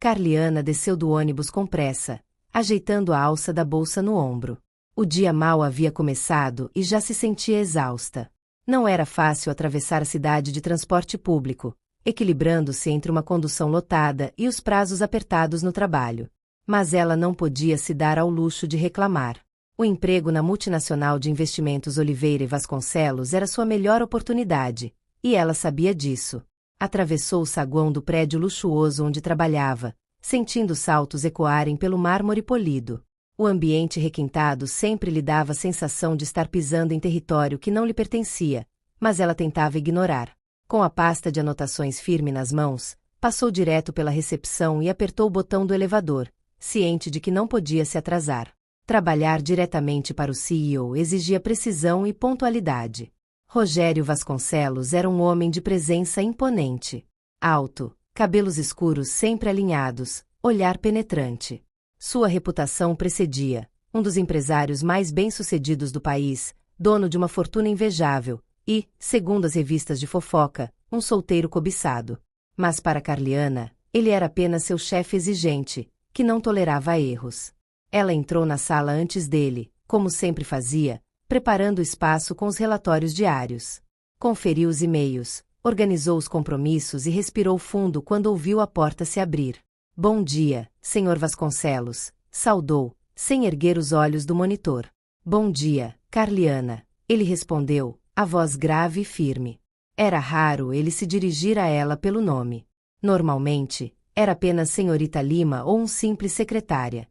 Carliana desceu do ônibus com pressa, ajeitando a alça da bolsa no ombro. O dia mal havia começado e já se sentia exausta. Não era fácil atravessar a cidade de transporte público, equilibrando-se entre uma condução lotada e os prazos apertados no trabalho. Mas ela não podia se dar ao luxo de reclamar. O emprego na multinacional de investimentos Oliveira e Vasconcelos era sua melhor oportunidade, e ela sabia disso. Atravessou o saguão do prédio luxuoso onde trabalhava, sentindo saltos ecoarem pelo mármore polido. O ambiente requintado sempre lhe dava a sensação de estar pisando em território que não lhe pertencia, mas ela tentava ignorar. Com a pasta de anotações firme nas mãos, passou direto pela recepção e apertou o botão do elevador, ciente de que não podia se atrasar. Trabalhar diretamente para o CEO exigia precisão e pontualidade. Rogério Vasconcelos era um homem de presença imponente. Alto, cabelos escuros sempre alinhados, olhar penetrante. Sua reputação precedia, um dos empresários mais bem-sucedidos do país, dono de uma fortuna invejável e, segundo as revistas de fofoca, um solteiro cobiçado. Mas para Carliana, ele era apenas seu chefe exigente, que não tolerava erros. Ela entrou na sala antes dele, como sempre fazia, preparando o espaço com os relatórios diários. Conferiu os e-mails, organizou os compromissos e respirou fundo quando ouviu a porta se abrir. Bom dia, Sr. Vasconcelos, saudou, sem erguer os olhos do monitor. Bom dia, Carliana, ele respondeu, a voz grave e firme. Era raro ele se dirigir a ela pelo nome. Normalmente, era apenas Senhorita Lima ou um simples secretária.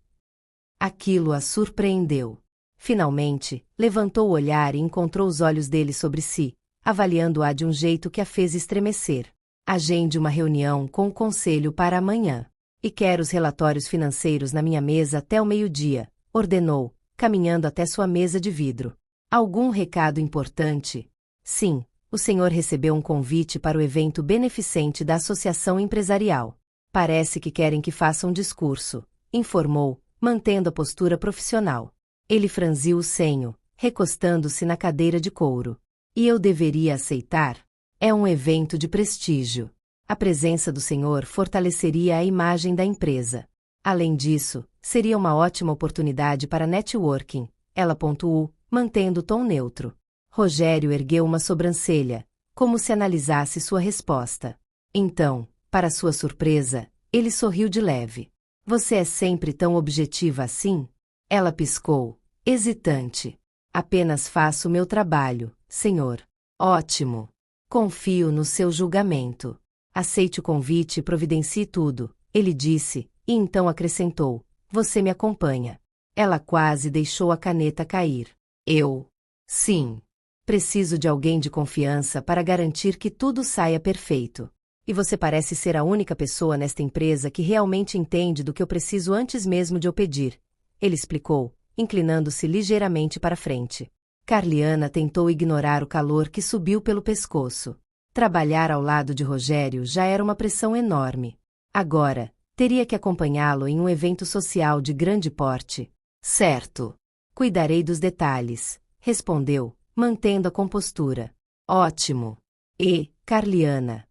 Aquilo a surpreendeu. Finalmente, levantou o olhar e encontrou os olhos dele sobre si, avaliando-a de um jeito que a fez estremecer. Agende uma reunião com o conselho para amanhã. E quero os relatórios financeiros na minha mesa até o meio-dia, ordenou, caminhando até sua mesa de vidro. Algum recado importante? Sim, o senhor recebeu um convite para o evento beneficente da Associação Empresarial. Parece que querem que faça um discurso, informou, mantendo a postura profissional. Ele franziu o senho, recostando-se na cadeira de couro. E eu deveria aceitar? É um evento de prestígio. A presença do senhor fortaleceria a imagem da empresa. Além disso, seria uma ótima oportunidade para networking, ela pontuou, mantendo o tom neutro. Rogério ergueu uma sobrancelha, como se analisasse sua resposta. Então, para sua surpresa, ele sorriu de leve. Você é sempre tão objetiva assim? Ela piscou, hesitante. Apenas faço o meu trabalho, senhor. Ótimo. Confio no seu julgamento. Aceite o convite e providencie tudo, ele disse, e então acrescentou, você me acompanha. Ela quase deixou a caneta cair. Eu? Sim. Preciso de alguém de confiança para garantir que tudo saia perfeito. E você parece ser a única pessoa nesta empresa que realmente entende do que eu preciso antes mesmo de eu pedir, ele explicou, inclinando-se ligeiramente para frente. Carliana tentou ignorar o calor que subiu pelo pescoço. Trabalhar ao lado de Rogério já era uma pressão enorme. Agora, teria que acompanhá-lo em um evento social de grande porte. Certo. Cuidarei dos detalhes, respondeu, mantendo a compostura. Ótimo. E, Carliana?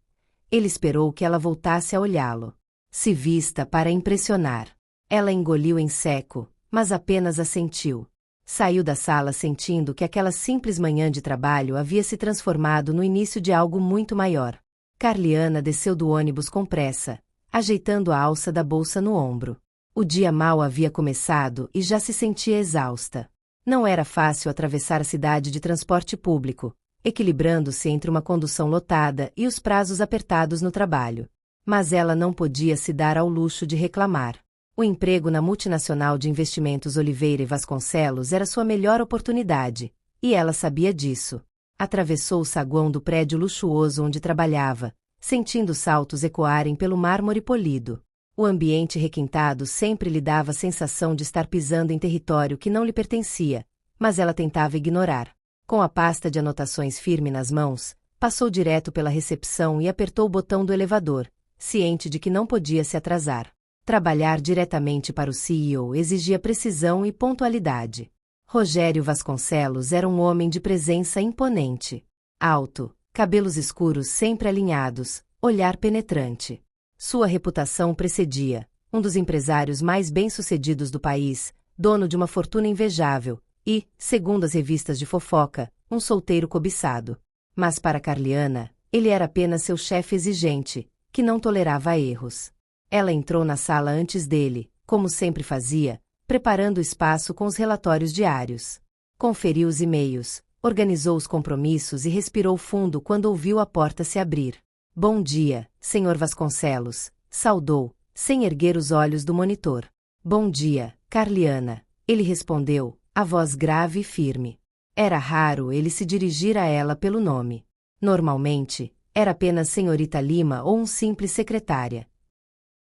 Ele esperou que ela voltasse a olhá-lo. Se vista para impressionar. Ela engoliu em seco, mas apenas assentiu. Saiu da sala sentindo que aquela simples manhã de trabalho havia se transformado no início de algo muito maior. Carliana desceu do ônibus com pressa, ajeitando a alça da bolsa no ombro. O dia mal havia começado e já se sentia exausta. Não era fácil atravessar a cidade de transporte público, equilibrando-se entre uma condução lotada e os prazos apertados no trabalho. Mas ela não podia se dar ao luxo de reclamar. O emprego na multinacional de investimentos Oliveira e Vasconcelos era sua melhor oportunidade, e ela sabia disso. Atravessou o saguão do prédio luxuoso onde trabalhava, sentindo saltos ecoarem pelo mármore polido. O ambiente requintado sempre lhe dava a sensação de estar pisando em território que não lhe pertencia, mas ela tentava ignorar. Com a pasta de anotações firme nas mãos, passou direto pela recepção e apertou o botão do elevador, ciente de que não podia se atrasar. Trabalhar diretamente para o CEO exigia precisão e pontualidade. Rogério Vasconcelos era um homem de presença imponente. Alto, cabelos escuros sempre alinhados, olhar penetrante. Sua reputação precedia, um dos empresários mais bem-sucedidos do país, dono de uma fortuna invejável, e, segundo as revistas de fofoca, um solteiro cobiçado. Mas para Carliana, ele era apenas seu chefe exigente, que não tolerava erros. Ela entrou na sala antes dele, como sempre fazia, preparando o espaço com os relatórios diários. Conferiu os e-mails, organizou os compromissos e respirou fundo quando ouviu a porta se abrir. Bom dia, Sr. Vasconcelos, saudou, sem erguer os olhos do monitor. Bom dia, Carliana, ele respondeu, a voz grave e firme. Era raro ele se dirigir a ela pelo nome. Normalmente, era apenas Senhorita Lima ou um simples secretária.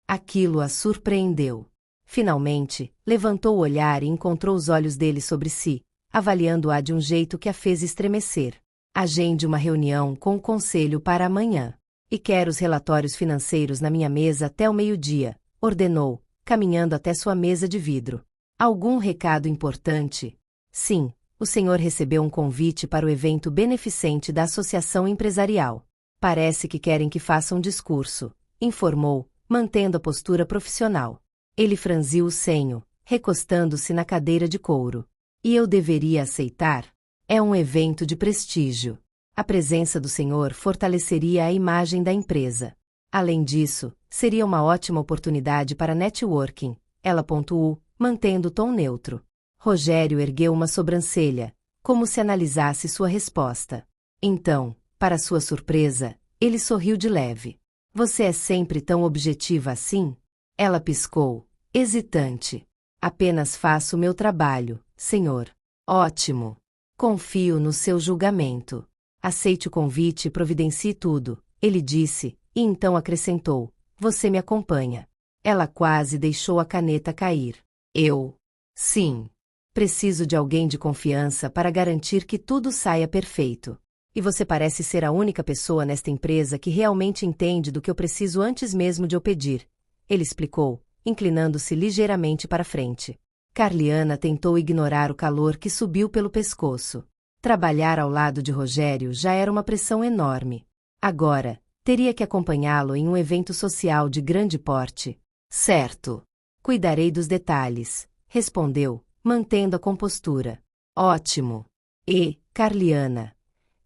Aquilo a surpreendeu. Finalmente, levantou o olhar e encontrou os olhos dele sobre si, avaliando-a de um jeito que a fez estremecer. Agende uma reunião com o conselho para amanhã. E quero os relatórios financeiros na minha mesa até o meio-dia, ordenou, caminhando até sua mesa de vidro. Algum recado importante? Sim, o senhor recebeu um convite para o evento beneficente da Associação Empresarial. Parece que querem que faça um discurso, informou, mantendo a postura profissional. Ele franziu o senho, recostando-se na cadeira de couro. E eu deveria aceitar? É um evento de prestígio. A presença do senhor fortaleceria a imagem da empresa. Além disso, seria uma ótima oportunidade para networking, ela pontuou, mantendo o tom neutro. Rogério ergueu uma sobrancelha, como se analisasse sua resposta. Então, para sua surpresa, ele sorriu de leve. Você é sempre tão objetiva assim? Ela piscou, hesitante. Apenas faço o meu trabalho, senhor. Ótimo. Confio no seu julgamento. Aceite o convite e providencie tudo, ele disse, e então acrescentou, você me acompanha. Ela quase deixou a caneta cair. Eu? Sim. Preciso de alguém de confiança para garantir que tudo saia perfeito. E você parece ser a única pessoa nesta empresa que realmente entende do que eu preciso antes mesmo de eu pedir, ele explicou, inclinando-se ligeiramente para frente. Carliana tentou ignorar o calor que subiu pelo pescoço. Trabalhar ao lado de Rogério já era uma pressão enorme. Agora, teria que acompanhá-lo em um evento social de grande porte. Certo. Cuidarei dos detalhes, respondeu, mantendo a compostura. Ótimo. E, Carliana?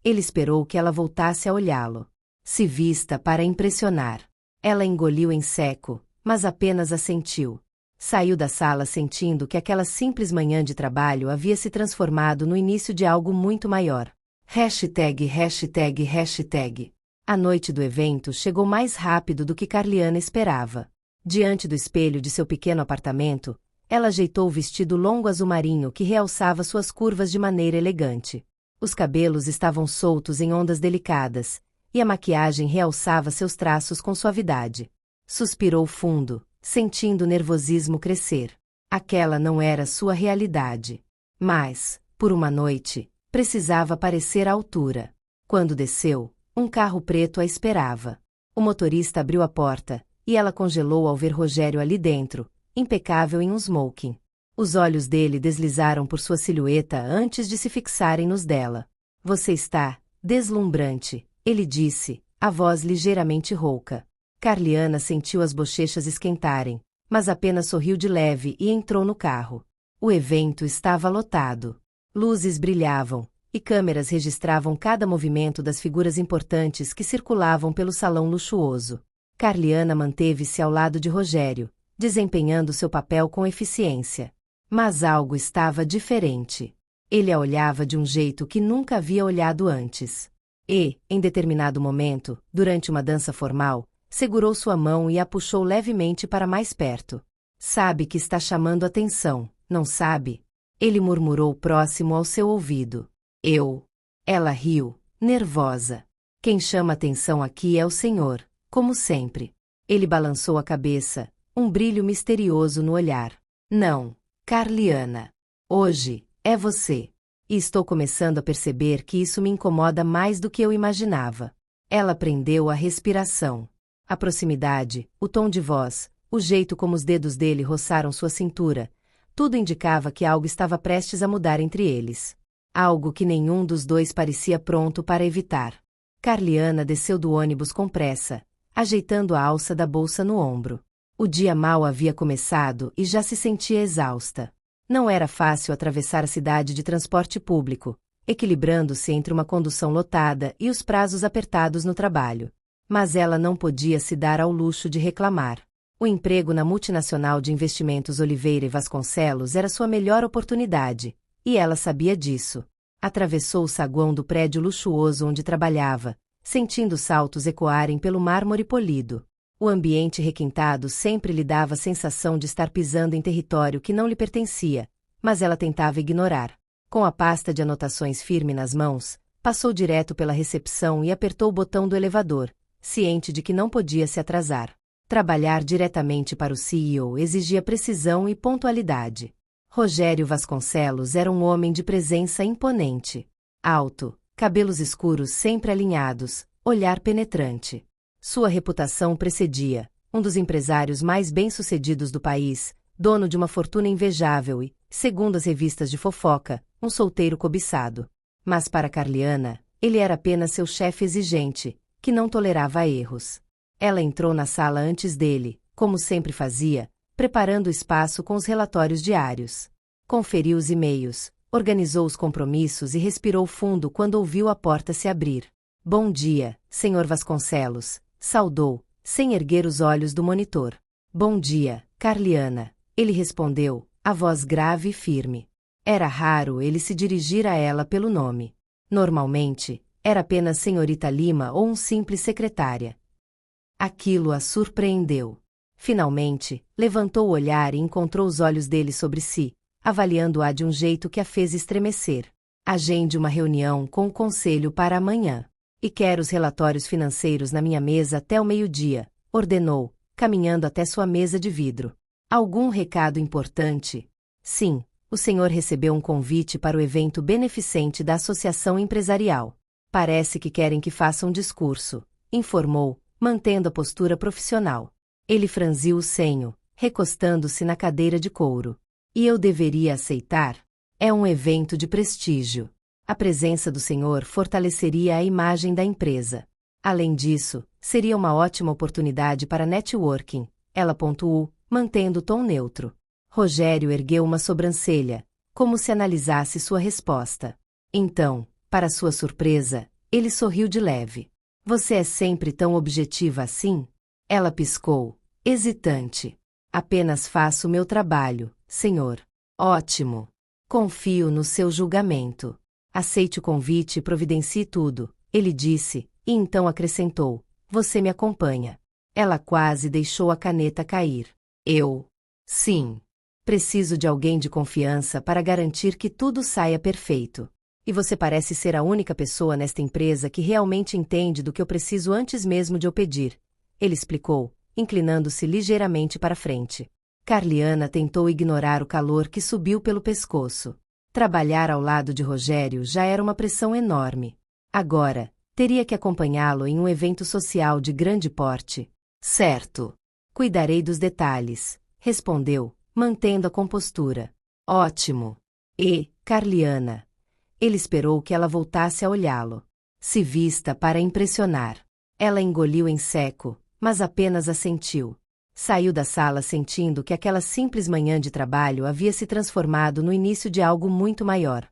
Ele esperou que ela voltasse a olhá-lo. Se vista para impressionar. Ela engoliu em seco, mas apenas assentiu. Saiu da sala sentindo que aquela simples manhã de trabalho havia se transformado no início de algo muito maior. Hashtag. A noite do evento chegou mais rápido do que Carliana esperava. Diante do espelho de seu pequeno apartamento, ela ajeitou o vestido longo azul marinho que realçava suas curvas de maneira elegante. Os cabelos estavam soltos em ondas delicadas, e a maquiagem realçava seus traços com suavidade. Suspirou fundo, sentindo o nervosismo crescer. Aquela não era sua realidade. Mas, por uma noite, precisava parecer à altura. Quando desceu, um carro preto a esperava. O motorista abriu a porta, e ela congelou ao ver Rogério ali dentro, impecável em um smoking. Os olhos dele deslizaram por sua silhueta antes de se fixarem nos dela. Você está deslumbrante, ele disse, a voz ligeiramente rouca. Carliana sentiu as bochechas esquentarem, mas apenas sorriu de leve e entrou no carro. O evento estava lotado. Luzes brilhavam, e câmeras registravam cada movimento das figuras importantes que circulavam pelo salão luxuoso. Carliana manteve-se ao lado de Rogério, desempenhando seu papel com eficiência. Mas algo estava diferente. Ele a olhava de um jeito que nunca havia olhado antes. E, em determinado momento, durante uma dança formal, segurou sua mão e a puxou levemente para mais perto. Sabe que está chamando atenção, não sabe? Ele murmurou próximo ao seu ouvido. Eu. Ela riu, nervosa. Quem chama atenção aqui é o senhor, como sempre. Ele balançou a cabeça, um brilho misterioso no olhar. Não, Carliana. Hoje, é você. E estou começando a perceber que isso me incomoda mais do que eu imaginava. Ela prendeu a respiração. A proximidade, o tom de voz, o jeito como os dedos dele roçaram sua cintura, tudo indicava que algo estava prestes a mudar entre eles. Algo que nenhum dos dois parecia pronto para evitar. Carliana desceu do ônibus com pressa, ajeitando a alça da bolsa no ombro. O dia mal havia começado e já se sentia exausta. Não era fácil atravessar a cidade de transporte público, equilibrando-se entre uma condução lotada e os prazos apertados no trabalho. Mas ela não podia se dar ao luxo de reclamar. O emprego na multinacional de investimentos Oliveira e Vasconcelos era sua melhor oportunidade, e ela sabia disso. Atravessou o saguão do prédio luxuoso onde trabalhava, sentindo os saltos ecoarem pelo mármore polido. O ambiente requintado sempre lhe dava a sensação de estar pisando em território que não lhe pertencia, mas ela tentava ignorar. Com a pasta de anotações firme nas mãos, passou direto pela recepção e apertou o botão do elevador, ciente de que não podia se atrasar. Trabalhar diretamente para o CEO exigia precisão e pontualidade. Rogério Vasconcelos era um homem de presença imponente. Alto, cabelos escuros sempre alinhados, olhar penetrante. Sua reputação precedia, um dos empresários mais bem-sucedidos do país, dono de uma fortuna invejável e, segundo as revistas de fofoca, um solteiro cobiçado. Mas para Carliana, ele era apenas seu chefe exigente, que não tolerava erros. Ela entrou na sala antes dele, como sempre fazia, preparando o espaço com os relatórios diários. Conferiu os e-mails, organizou os compromissos e respirou fundo quando ouviu a porta se abrir. Bom dia, Sr. Vasconcelos, saudou, sem erguer os olhos do monitor. Bom dia, Carliana, ele respondeu, a voz grave e firme. Era raro ele se dirigir a ela pelo nome. Normalmente, era apenas Senhorita Lima ou um simples secretária. Aquilo a surpreendeu. Finalmente, levantou o olhar e encontrou os olhos dele sobre si, avaliando-a de um jeito que a fez estremecer. Agende uma reunião com o conselho para amanhã. E quero os relatórios financeiros na minha mesa até o meio-dia, ordenou, caminhando até sua mesa de vidro. Algum recado importante? Sim, o senhor recebeu um convite para o evento beneficente da Associação Empresarial. Parece que querem que faça um discurso, informou, mantendo a postura profissional. Ele franziu o senho, recostando-se na cadeira de couro. E eu deveria aceitar? É um evento de prestígio. A presença do senhor fortaleceria a imagem da empresa. Além disso, seria uma ótima oportunidade para networking, ela pontuou, mantendo o tom neutro. Rogério ergueu uma sobrancelha, como se analisasse sua resposta. Então, para sua surpresa, ele sorriu de leve. Você é sempre tão objetiva assim? Ela piscou, hesitante. Apenas faço o meu trabalho, senhor. Ótimo. Confio no seu julgamento. Aceite o convite e providencie tudo, ele disse, e então acrescentou, você me acompanha. Ela quase deixou a caneta cair. Eu? Sim. Preciso de alguém de confiança para garantir que tudo saia perfeito. E você parece ser a única pessoa nesta empresa que realmente entende do que eu preciso antes mesmo de eu pedir, ele explicou, inclinando-se ligeiramente para frente. Carliana tentou ignorar o calor que subiu pelo pescoço. Trabalhar ao lado de Rogério já era uma pressão enorme. Agora, teria que acompanhá-lo em um evento social de grande porte. Certo. Cuidarei dos detalhes, respondeu, mantendo a compostura. Ótimo. E, Carliana? Ele esperou que ela voltasse a olhá-lo. Se vista para impressionar. Ela engoliu em seco, mas apenas assentiu. Saiu da sala sentindo que aquela simples manhã de trabalho havia se transformado no início de algo muito maior.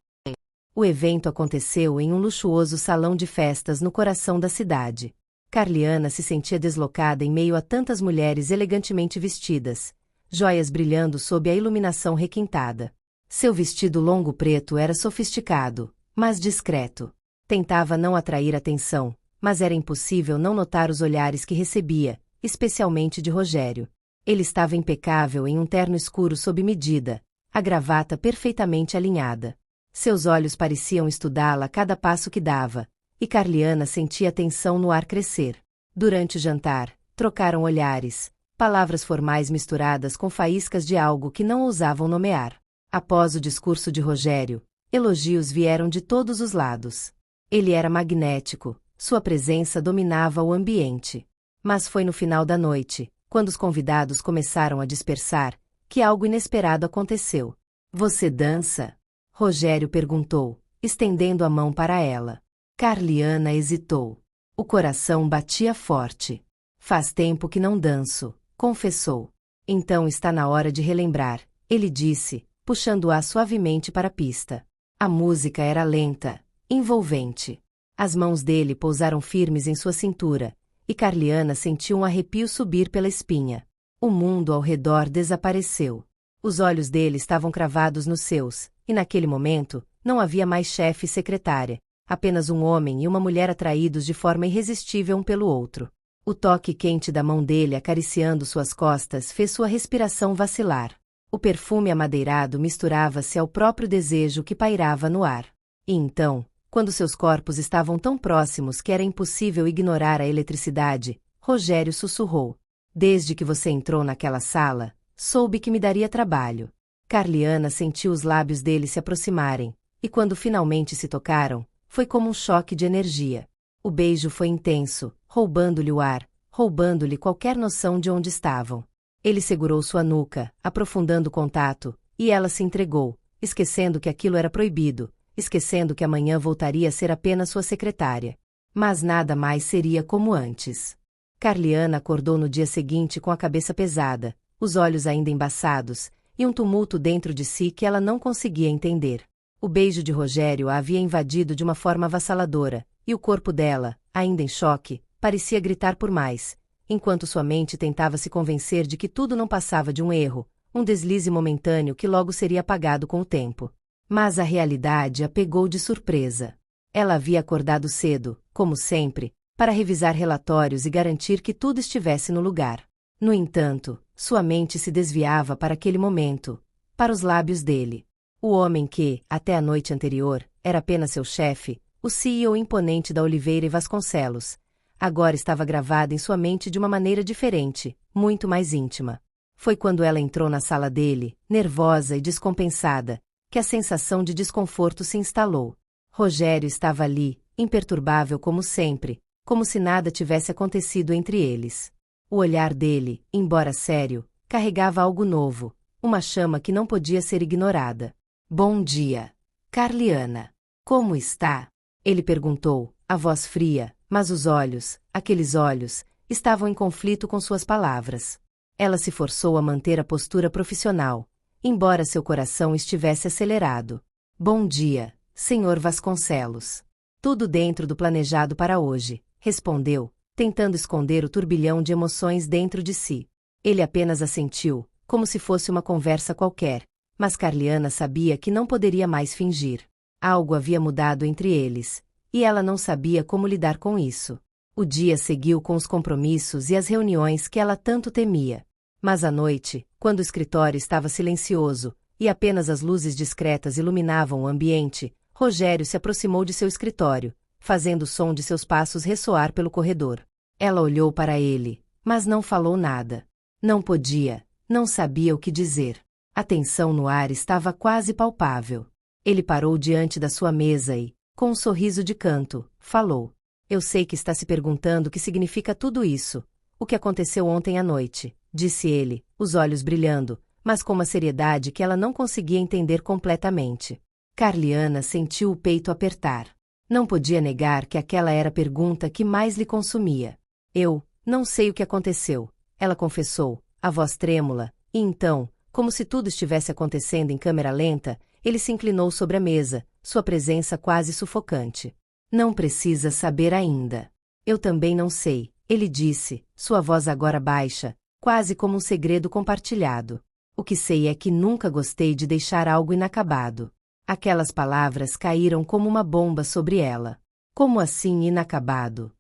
O evento aconteceu em um luxuoso salão de festas no coração da cidade. Carliana se sentia deslocada em meio a tantas mulheres elegantemente vestidas, joias brilhando sob a iluminação requintada. Seu vestido longo preto era sofisticado, mas discreto. Tentava não atrair atenção, mas era impossível não notar os olhares que recebia, especialmente de Rogério. Ele estava impecável em um terno escuro sob medida, a gravata perfeitamente alinhada. Seus olhos pareciam estudá-la a cada passo que dava, e Carliana sentia a tensão no ar crescer. Durante o jantar, trocaram olhares, palavras formais misturadas com faíscas de algo que não ousavam nomear. Após o discurso de Rogério, elogios vieram de todos os lados. Ele era magnético, sua presença dominava o ambiente. Mas foi no final da noite, quando os convidados começaram a dispersar, que algo inesperado aconteceu. Você dança? Rogério perguntou, estendendo a mão para ela. Carliana hesitou. O coração batia forte. Faz tempo que não danço, confessou. Então está na hora de relembrar, ele disse, puxando-a suavemente para a pista. A música era lenta, envolvente. As mãos dele pousaram firmes em sua cintura, e Carliana sentiu um arrepio subir pela espinha. O mundo ao redor desapareceu. Os olhos dele estavam cravados nos seus, e naquele momento, não havia mais chefe e secretária, apenas um homem e uma mulher atraídos de forma irresistível um pelo outro. O toque quente da mão dele acariciando suas costas fez sua respiração vacilar. O perfume amadeirado misturava-se ao próprio desejo que pairava no ar. E então, quando seus corpos estavam tão próximos que era impossível ignorar a eletricidade, Rogério sussurrou. Desde que você entrou naquela sala, soube que me daria trabalho. Carliana sentiu os lábios dele se aproximarem, e quando finalmente se tocaram, foi como um choque de energia. O beijo foi intenso, roubando-lhe o ar, roubando-lhe qualquer noção de onde estavam. Ele segurou sua nuca, aprofundando o contato, e ela se entregou, esquecendo que aquilo era proibido, esquecendo que amanhã voltaria a ser apenas sua secretária. Mas nada mais seria como antes. Carliana acordou no dia seguinte com a cabeça pesada, os olhos ainda embaçados, e um tumulto dentro de si que ela não conseguia entender. O beijo de Rogério a havia invadido de uma forma avassaladora, e o corpo dela, ainda em choque, parecia gritar por mais, enquanto sua mente tentava se convencer de que tudo não passava de um erro, um deslize momentâneo que logo seria apagado com o tempo. Mas a realidade a pegou de surpresa. Ela havia acordado cedo, como sempre, para revisar relatórios e garantir que tudo estivesse no lugar. No entanto, sua mente se desviava para aquele momento, para os lábios dele. O homem que, até a noite anterior, era apenas seu chefe, o CEO imponente da Oliveira e Vasconcelos, agora estava gravado em sua mente de uma maneira diferente, muito mais íntima. Foi quando ela entrou na sala dele, nervosa e descompensada, que a sensação de desconforto se instalou. Rogério estava ali, imperturbável como sempre, como se nada tivesse acontecido entre eles. O olhar dele, embora sério, carregava algo novo, uma chama que não podia ser ignorada. Bom dia, Carliana. Como está? Ele perguntou, a voz fria, mas os olhos, aqueles olhos, estavam em conflito com suas palavras. Ela se forçou a manter a postura profissional, embora seu coração estivesse acelerado. Bom dia, Sr. Vasconcelos. Tudo dentro do planejado para hoje, respondeu, tentando esconder o turbilhão de emoções dentro de si. Ele apenas assentiu, como se fosse uma conversa qualquer, mas Carliana sabia que não poderia mais fingir. Algo havia mudado entre eles, e ela não sabia como lidar com isso. O dia seguiu com os compromissos e as reuniões que ela tanto temia. Mas à noite, quando o escritório estava silencioso, e apenas as luzes discretas iluminavam o ambiente, Rogério se aproximou de seu escritório, fazendo o som de seus passos ressoar pelo corredor. Ela olhou para ele, mas não falou nada. Não podia, não sabia o que dizer. A tensão no ar estava quase palpável. Ele parou diante da sua mesa e, com um sorriso de canto, falou. Eu sei que está se perguntando o que significa tudo isso. O que aconteceu ontem à noite, disse ele, os olhos brilhando, mas com uma seriedade que ela não conseguia entender completamente. Carliana sentiu o peito apertar. Não podia negar que aquela era a pergunta que mais lhe consumia. Eu não sei o que aconteceu, ela confessou, a voz trêmula, e então, como se tudo estivesse acontecendo em câmera lenta, ele se inclinou sobre a mesa, sua presença quase sufocante. Não precisa saber ainda. Eu também não sei, ele disse, sua voz agora baixa, quase como um segredo compartilhado. O que sei é que nunca gostei de deixar algo inacabado. Aquelas palavras caíram como uma bomba sobre ela. Como assim inacabado?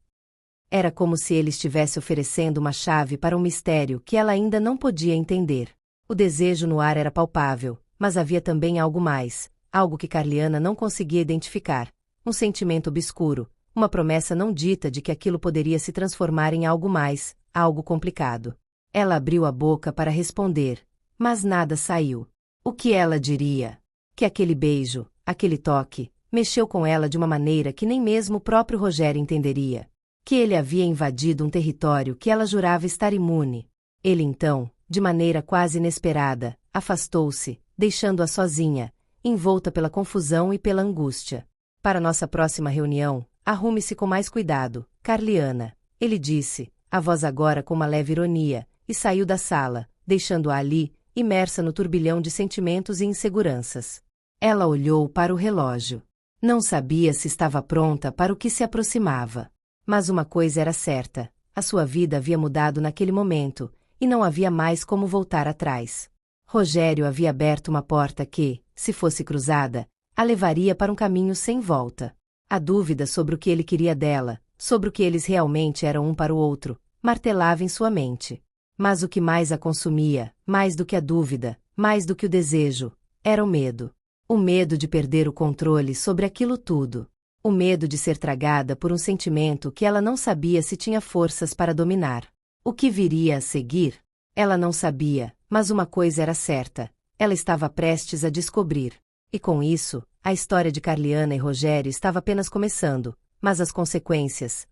Era como se ele estivesse oferecendo uma chave para um mistério que ela ainda não podia entender. O desejo no ar era palpável, mas havia também algo mais, algo que Carliana não conseguia identificar, um sentimento obscuro, uma promessa não dita de que aquilo poderia se transformar em algo mais, algo complicado. Ela abriu a boca para responder, mas nada saiu. O que ela diria? Que aquele beijo, aquele toque, mexeu com ela de uma maneira que nem mesmo o próprio Rogério entenderia. Que ele havia invadido um território que ela jurava estar imune. Ele então, de maneira quase inesperada, afastou-se, deixando-a sozinha, envolta pela confusão e pela angústia. Para nossa próxima reunião, arrume-se com mais cuidado, Carliana, ele disse, a voz agora com uma leve ironia, e saiu da sala, deixando-a ali, imersa no turbilhão de sentimentos e inseguranças. Ela olhou para o relógio. Não sabia se estava pronta para o que se aproximava. Mas uma coisa era certa: a sua vida havia mudado naquele momento, e não havia mais como voltar atrás. Rogério havia aberto uma porta que, se fosse cruzada, a levaria para um caminho sem volta. A dúvida sobre o que ele queria dela, sobre o que eles realmente eram um para o outro, martelava em sua mente. Mas o que mais a consumia, mais do que a dúvida, mais do que o desejo, era o medo. O medo de perder o controle sobre aquilo tudo. O medo de ser tragada por um sentimento que ela não sabia se tinha forças para dominar. O que viria a seguir? Ela não sabia, mas uma coisa era certa: ela estava prestes a descobrir. E com isso, a história de Carliana e Rogério estava apenas começando, mas as consequências,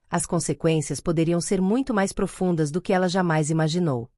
as consequências poderiam ser muito mais profundas do que ela jamais imaginou.